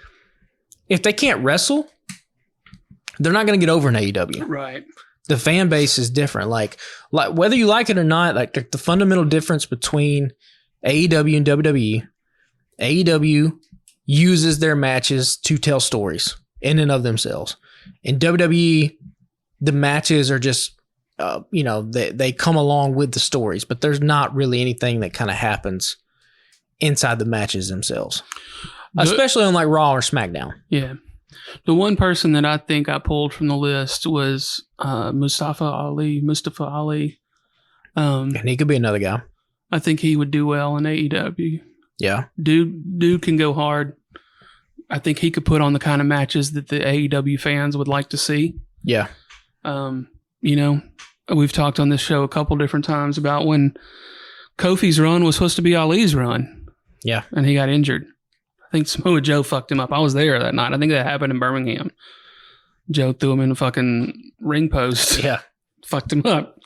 if they can't wrestle, they're not going to get over in AEW. Right. The fan base is different. Like whether you like it or not, like the fundamental difference between AEW and WWE, AEW uses their matches to tell stories in and of themselves. In WWE, the matches are just, they come along with the stories, but there's not really anything that kind of happens inside the matches themselves, especially on like Raw or SmackDown. Yeah. The one person that I think I pulled from the list was Mustafa Ali. And he could be another guy. I think he would do well in AEW. Yeah. Dude can go hard. I think he could put on the kind of matches that the AEW fans would like to see. Yeah. We've talked on this show a couple different times about when Kofi's run was supposed to be Ali's run. Yeah. And he got injured. I think Samoa Joe fucked him up. I was there that night. I think that happened in Birmingham. Joe threw him in a fucking ring post. Yeah. Fucked him up.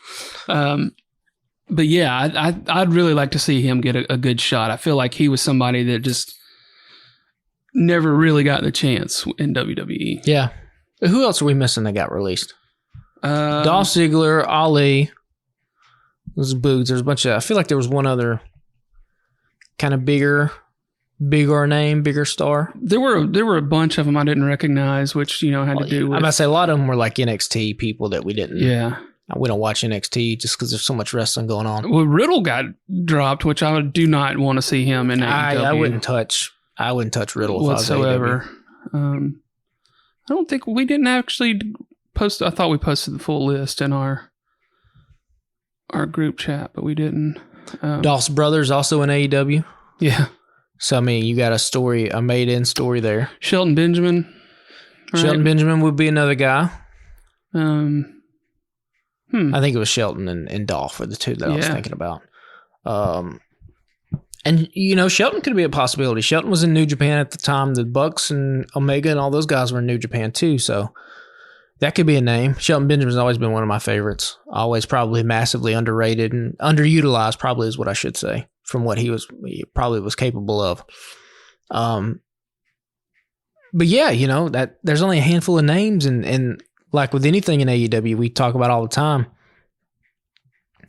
But yeah, I'd really like to see him get a good shot. I feel like he was somebody that just never really got the chance in WWE. Yeah. Who else are we missing that got released? Dolph Ziggler, Ali. There's Boogs. There's a bunch of. I feel like there was one other kind of bigger name, bigger star. There were a bunch of them I didn't recognize, which had to do with. I'm about to say a lot of them were like NXT people that we didn't. Yeah. We don't watch NXT just because there's so much wrestling going on. Well, Riddle got dropped, which I do not want to see him in AEW. I wouldn't touch Riddle whatsoever. I don't think we didn't actually post. I thought we posted the full list in our group chat, but we didn't. Dolph's brother's also in AEW. Yeah. So I mean, you got a made-in story there. Shelton Benjamin. Right? Shelton Benjamin would be another guy. I think it was Shelton and Dolph were the two that I was thinking about. And Shelton could be a possibility. Shelton was in New Japan at the time. The Bucks and Omega and all those guys were in New Japan too. So that could be a name. Shelton Benjamin's always been one of my favorites. Always probably massively underrated and underutilized, probably is what I should say, from what he probably was capable of. But yeah, that there's only a handful of names, and like with anything in AEW, we talk about all the time.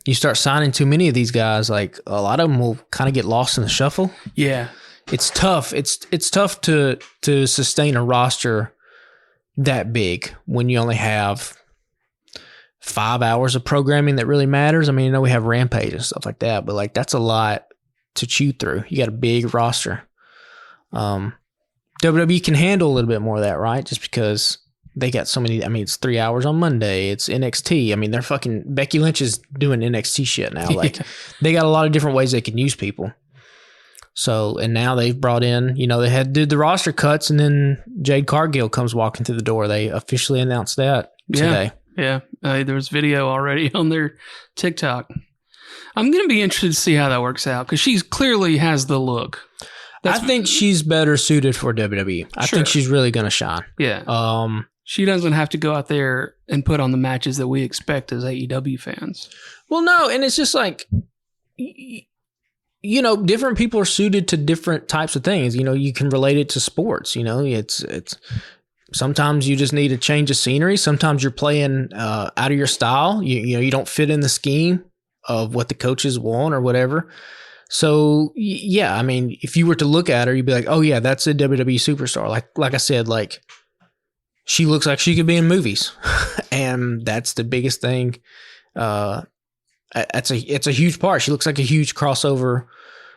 You start signing too many of these guys, like a lot of them will kind of get lost in the shuffle. Yeah, it's tough. It's tough to sustain a roster that big when you only have 5 hours of programming that really matters. I mean, we have Rampage and stuff like that, but like that's a lot to chew through. You got a big roster. WWE can handle a little bit more of that, right? Just because they got so many. I mean, it's 3 hours on Monday. It's NXT. I mean, they're fucking Becky Lynch is doing NXT shit now. Like they got a lot of different ways they can use people. So, and now they've brought in, they did the roster cuts, and then Jade Cargill comes walking through the door. They officially announced that today. Yeah. There was video already on their TikTok. I'm going to be interested to see how that works out because she clearly has the look. I think she's better suited for WWE. I think she's really going to shine. Yeah. She doesn't have to go out there and put on the matches that we expect as AEW fans. Well, no, and it's just like, different people are suited to different types of things. You can relate it to sports. It's sometimes you just need a change of scenery. Sometimes you're playing out of your style. You don't fit in the scheme of what the coaches want or whatever. So yeah, I mean, if you were to look at her, you'd be like, oh yeah, that's a WWE superstar. Like I said, like she looks like she could be in movies, and that's the biggest thing. It's a huge part. She looks like a huge crossover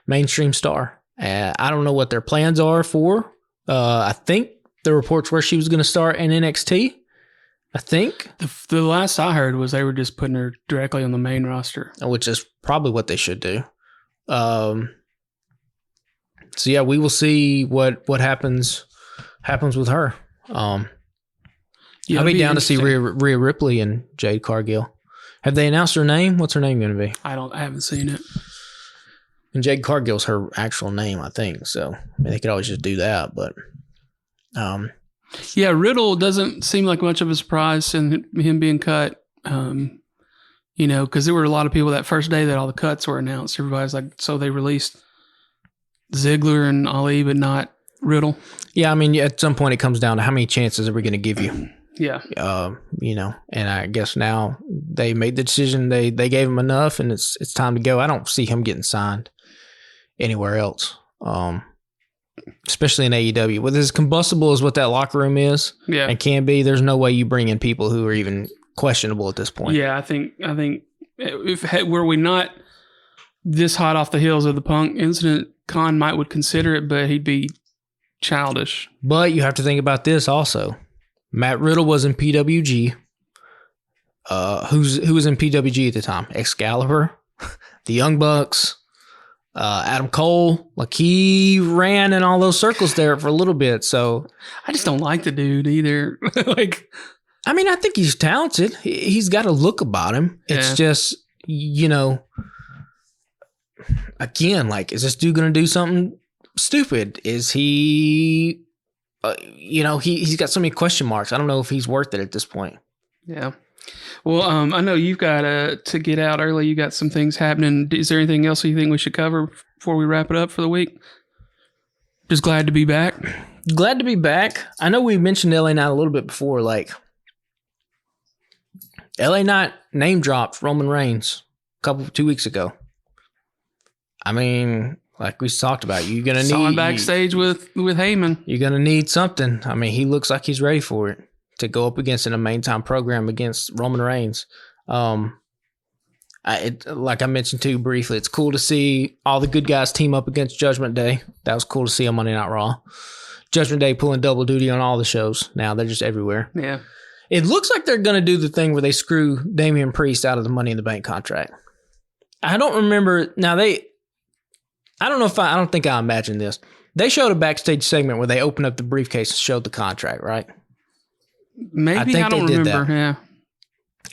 mainstream star. I don't know what their plans are for. I think the reports were she was going to start in NXT. I think the last I heard was they were just putting her directly on the main roster, which is probably what they should do. So yeah, we will see what happens with her. I'll be down to see Rhea Ripley and Jade Cargill. Have they announced her name? What's her name going to be? I haven't seen it. And Jade Cargill's her actual name, I think. So they could always just do that, but yeah, Riddle doesn't seem like much of a surprise in him being cut. You know, because there were a lot of people that first day that all the cuts were announced. Everybody's like, so they released Ziggler and Ali, but not Riddle. Yeah, I mean, at some point it comes down to how many chances are we going to give you? Yeah. You know, and I guess now they made the decision. They gave him enough, and it's time to go. I don't see him getting signed anywhere else, especially in AEW. With as combustible as what that locker room is, and can be, there's no way you bring in people who are even questionable at this point. Yeah, I think if were we not this hot off the heels of the Punk incident, Khan would consider it, but he'd be childish. But you have to think about this also. Matt Riddle was in PWG. Who was in PWG at the time? Excalibur, the Young Bucks, Adam Cole. Like, he ran in all those circles there for a little bit. So I just don't like the dude either. Like, I mean, I think he's talented. He's got a look about him. It's just, you know, again, like, is this dude going to do something stupid? Is he, you know, he's got so many question marks. I don't know if he's worth it at this point. Yeah. Well, I know you've got to get out early. You got some things happening. Is there anything else you think we should cover before we wrap it up for the week? Just glad to be back. Glad to be back. I know we mentioned LA Knight a little bit before. Like, LA Knight name dropped Roman Reigns 2 weeks ago. I mean, like we talked about, you're gonna Saw need him backstage with Heyman. You're gonna need something. I mean, he looks like he's ready for it to go up against in a main time program against Roman Reigns. Like I mentioned too briefly, it's cool to see all the good guys team up against Judgment Day. That was cool to see on Monday Night Raw. Judgment Day pulling double duty on all the shows. Now they're just everywhere. Yeah. It looks like they're gonna do the thing where they screw Damian Priest out of the Money in the Bank contract. I don't remember now. I don't think I imagined this. They showed a backstage segment where they opened up the briefcase and showed the contract, right? Maybe I don't remember. Yeah.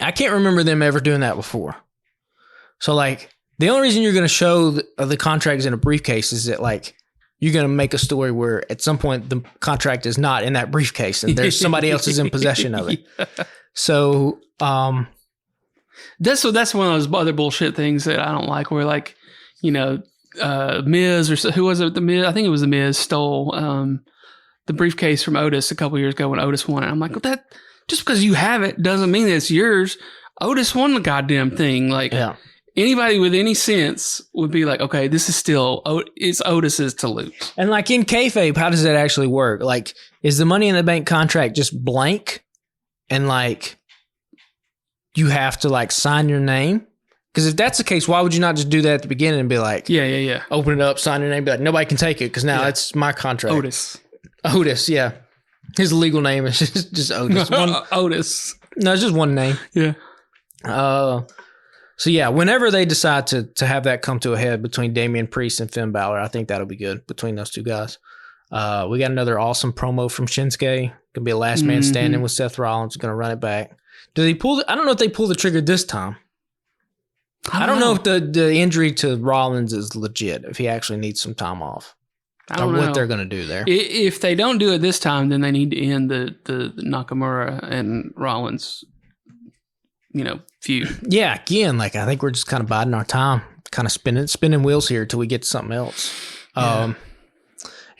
I can't remember them ever doing that before. So, like, the only reason you're going to show the contracts in a briefcase is that, like, you're going to make a story where at some point the contract is not in that briefcase and there's somebody else is in possession of it. Yeah. So, that's one of those other bullshit things that I don't like. Where, like, you know, Miz or who was it? The Miz, I think it was the Miz stole the briefcase from Otis a couple years ago when Otis won it. I'm like, well, that just because you have it doesn't mean that it's yours. Otis won the goddamn thing. Like, anybody with any sense would be like, okay, this is still it's Otis's to lose. And like in kayfabe, how does that actually work? Like, is the Money in the Bank contract just blank, and like you have to like sign your name? Because if that's the case, why would you not just do that at the beginning and be like, yeah, open it up, sign your name, be like, nobody can take it because now it's my contract. Otis, yeah. His legal name is just Otis. Otis. No, it's just one name. Yeah. So yeah, whenever they decide to have that come to a head between Damian Priest and Finn Balor, I think that'll be good between those two guys. We got another awesome promo from Shinsuke. Gonna be a last man standing with Seth Rollins. Gonna run it back. Do they pull? I don't know if they pull the trigger this time. I don't know if the injury to Rollins is legit, if he actually needs some time off. I don't know what they're going to do there. If they don't do it this time, then they need to end the Nakamura and Rollins, feud. Yeah, again, like I think we're just kind of biding our time, kind of spinning wheels here till we get to something else. Yeah.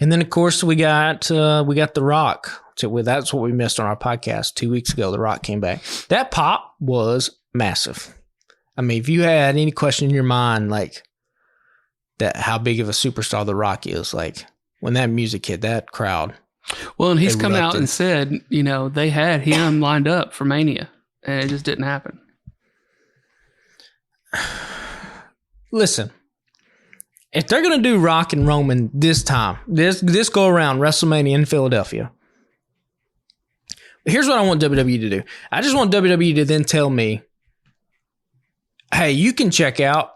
And then of course we got The Rock. That's what we missed on our podcast 2 weeks ago. The Rock came back. That pop was massive. I mean, if you had any question in your mind, like that, how big of a superstar The Rock is, like when that music hit, that crowd. Well, and he's come out and said, they had him lined up for Mania, and it just didn't happen. Listen, if they're gonna do Rock and Roman this time, this go around WrestleMania in Philadelphia, here's what I want WWE to do. I just want WWE to then tell me, hey, you can check out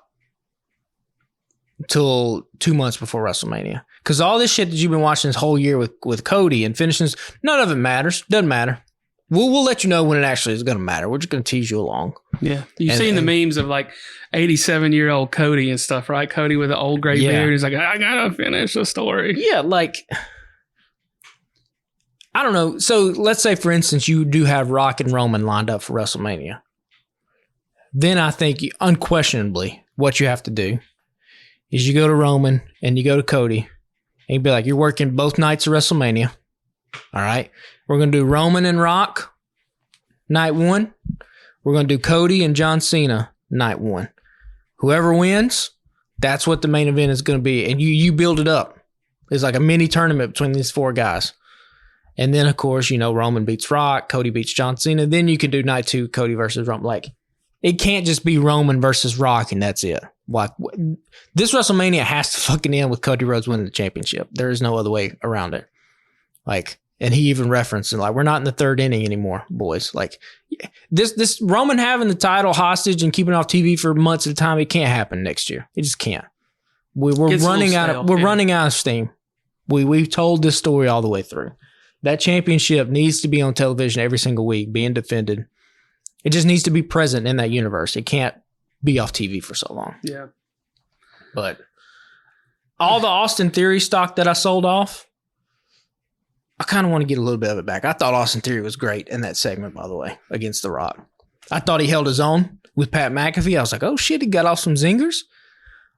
till 2 months before WrestleMania. Because all this shit that you've been watching this whole year with Cody and finishings, none of it matters. Doesn't matter. We'll let you know when it actually is going to matter. We're just going to tease you along. Yeah. You've seen the memes of like 87-year-old Cody and stuff, right? Cody with the old gray beard. He's like, I got to finish the story. Yeah, like, I don't know. So let's say, for instance, you do have Rock and Roman lined up for WrestleMania. Then I think unquestionably what you have to do is you go to Roman and you go to Cody and you be like, you're working both nights of WrestleMania. All right. We're going to do Roman and Rock night 1. We're going to do Cody and John Cena night 1. Whoever wins, that's what the main event is going to be. And you build it up. It's like a mini tournament between these 4 guys. And then, of course, Roman beats Rock, Cody beats John Cena. Then you can do night 2, Cody versus Roman. Like, it can't just be Roman versus Rock and that's it. Like, this WrestleMania has to fucking end with Cody Rhodes winning the championship. There is no other way around it. Like, and he even referenced it, like, we're not in the 3rd inning anymore, boys. Like, this Roman having the title hostage and keeping it off TV for months at a time, it can't happen next year. It just can't. We're running out of steam. We've told this story all the way through. That championship needs to be on television every single week, being defended. It just needs to be present in that universe. It can't be off TV for so long. Yeah. But all the Austin Theory stock that I sold off, I kind of want to get a little bit of it back. I thought Austin Theory was great in that segment, by the way, against The Rock. I thought he held his own with Pat McAfee. I was like, oh shit, he got off some zingers.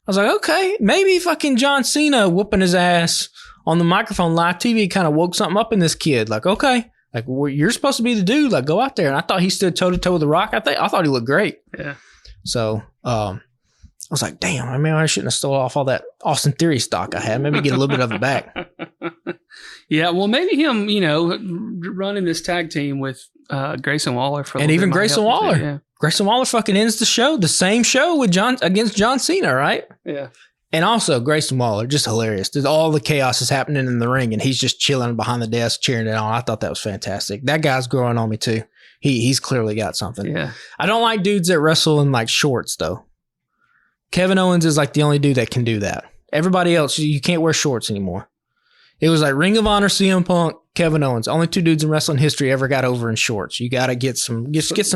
I was like, okay, maybe fucking John Cena whooping his ass on the microphone live TV kind of woke something up in this kid. Like, okay, like, you're supposed to be the dude. Like, go out there. And I thought he stood toe to toe with The Rock. I thought he looked great. Yeah. So I was like, damn, I mean, I shouldn't have stole off all that Austin Theory stock I had. Maybe get a little bit of it back. Yeah, well, maybe him, running this tag team with Grayson Waller for a and little even bit Grayson Waller. Yeah. Grayson Waller fucking ends the show, the same show with against John Cena, right? Yeah. And also Grayson Waller, just hilarious. There's all the chaos is happening in the ring, and he's just chilling behind the desk, cheering it on. I thought that was fantastic. That guy's growing on me too. He's clearly got something. Yeah. I don't like dudes that wrestle in like shorts though. Kevin Owens is like the only dude that can do that. Everybody else, you can't wear shorts anymore. It was like Ring of Honor, CM Punk, Kevin Owens. Only 2 dudes in wrestling history ever got over in shorts. You got to get some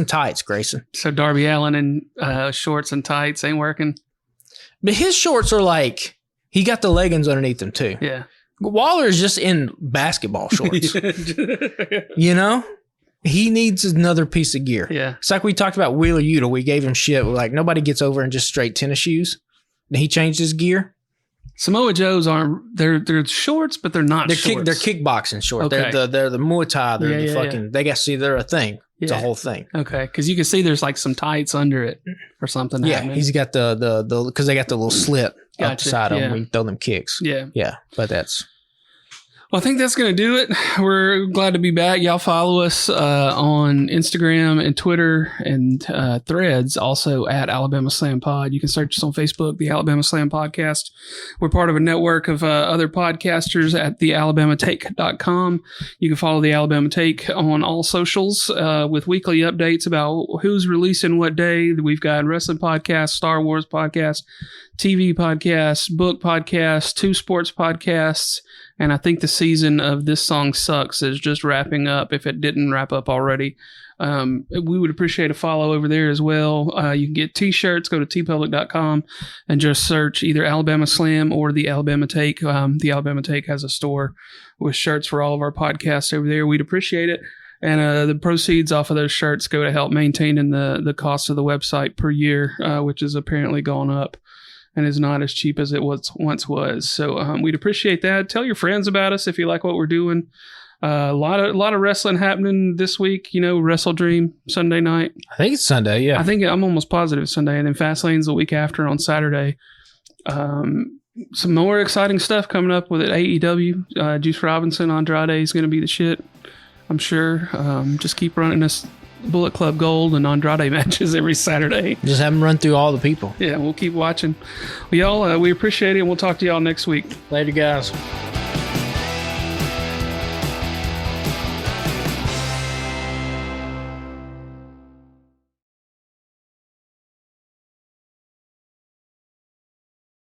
tights, Grayson. So Darby Allin in shorts and tights ain't working. But his shorts are like, he got the leggings underneath them too. Yeah. Waller is just in basketball shorts. He needs another piece of gear. Yeah. It's like we talked about Wheeler Yuta. We gave him shit. We're like, nobody gets over in just straight tennis shoes. And he changed his gear. Samoa Joe's aren't, they're shorts, but they're not shorts. They're kickboxing shorts. Okay. They're the Muay Thai. They're the fucking, they got to see they're a thing. It's a whole thing. Okay. Because you can see there's like some tights under it or something. Yeah. happening. He's got because they got the little slit up Gotcha. the side of Yeah. them when you throw them kicks. Yeah. Yeah. But that's. Well, I think that's going to do it. We're glad to be back. Y'all follow us on Instagram and Twitter and Threads, also at Alabama Slam Pod. You can search us on Facebook, the Alabama Slam Podcast. We're part of a network of other podcasters at thealabamatake.com. You can follow the Alabama Take on all socials with weekly updates about who's releasing what day. We've got wrestling podcasts, Star Wars podcasts, TV podcasts, book podcasts, 2 sports podcasts, and I think the season of This Song Sucks is just wrapping up, if it didn't wrap up already. We would appreciate a follow over there as well. You can get t-shirts. Go to tpublic.com and just search either Alabama Slam or the Alabama Take. The Alabama Take has a store with shirts for all of our podcasts over there. We'd appreciate it. And the proceeds off of those shirts go to help maintaining the cost of the website per year, which has apparently gone up and is not as cheap as it once was. So we'd appreciate that. Tell your friends about us if you like what we're doing. A lot of wrestling happening this week. Wrestle Dream Sunday night. I think it's Sunday. Yeah. I think I'm almost positive Sunday, and then Fastlane's the week after on Saturday. Some more exciting stuff coming up with it. AEW. Juice Robinson, Andrade is going to be the shit, I'm sure. Just keep running us Bullet Club Gold and Andrade matches every Saturday. Just have them run through all the people. Yeah, we'll keep watching. Well, y'all, we appreciate it, and we'll talk to y'all next week. Later, guys.